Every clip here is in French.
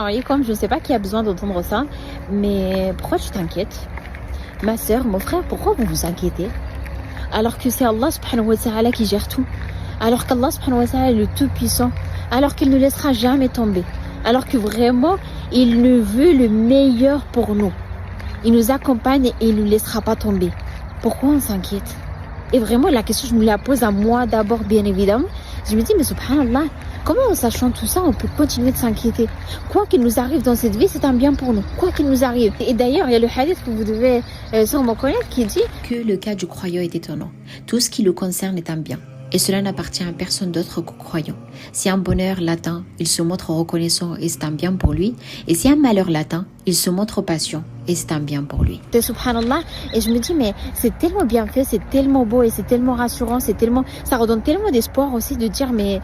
Et comme je ne sais pas qui a besoin d'entendre ça, mais pourquoi tu t'inquiètes? Ma soeur, mon frère, pourquoi vous vous inquiétez? Alors que c'est Allah subhanahu wa ta'ala qui gère tout. Alors qu'Allah subhanahu wa ta'ala est le tout-puissant. Alors qu'il ne laissera jamais tomber. Alors que vraiment, il ne veut le meilleur pour nous. Il nous accompagne et il ne nous laissera pas tomber. Pourquoi on s'inquiète? Et vraiment, la question, je me la pose à moi d'abord, bien évidemment. Je me dis, mais subhanallah, comment en sachant tout ça, on peut continuer de s'inquiéter? Quoi qu'il nous arrive dans cette vie, c'est un bien pour nous. Quoi qu'il nous arrive. Et d'ailleurs, il y a le hadith que vous devez sûrement connaître qui dit que le cas du croyant est étonnant. Tout ce qui le concerne est un bien. Et cela n'appartient à personne d'autre qu'au croyant. Si un bonheur l'atteint, il se montre reconnaissant et c'est un bien pour lui. Et si un malheur l'atteint, il se montre patient et c'est un bien pour lui. Subhanallah. Et je me dis, mais c'est tellement bien fait, c'est tellement beau et c'est tellement rassurant, ça redonne tellement d'espoir aussi de dire, mais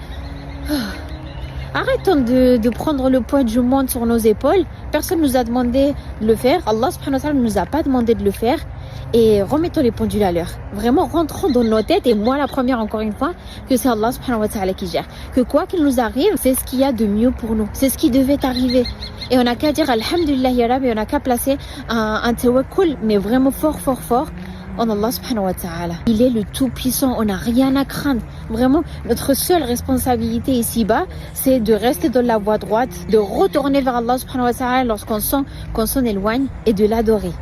arrêtons de prendre le poids du monde sur nos épaules. Personne ne nous a demandé de le faire. Allah subhanahu wa ta'ala ne nous a pas demandé de le faire. Et remettons les pendules à l'heure. Vraiment, rentrons dans nos têtes. Et moi, la première, encore une fois, que c'est Allah subhanahu wa ta'ala qui gère. Que quoi qu'il nous arrive, c'est ce qu'il y a de mieux pour nous. C'est ce qui devait arriver. Et on n'a qu'à dire Alhamdulillah ya Rabbi. Et on n'a qu'à placer un tawakkul, mais vraiment fort, fort, fort, en Allah subhanahu wa ta'ala. Il est le tout-puissant, on n'a rien à craindre. Vraiment, notre seule responsabilité ici-bas, c'est de rester dans la voie droite, de retourner vers Allah subhanahu wa ta'ala lorsqu'on sent qu'on s'en éloigne et de l'adorer.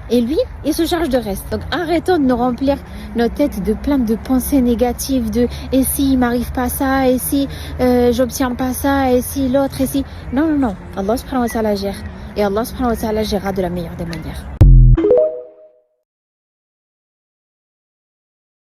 Et lui, il se charge de reste. Donc arrêtons de nous remplir nos têtes de plein de pensées négatives, de et si il m'arrive pas ça, et si j'obtiens pas ça, et si l'autre, et si... Non, non, non. Allah subhanahu wa ta'ala gère. Et Allah subhanahu wa ta'ala gérera de la meilleure des manières.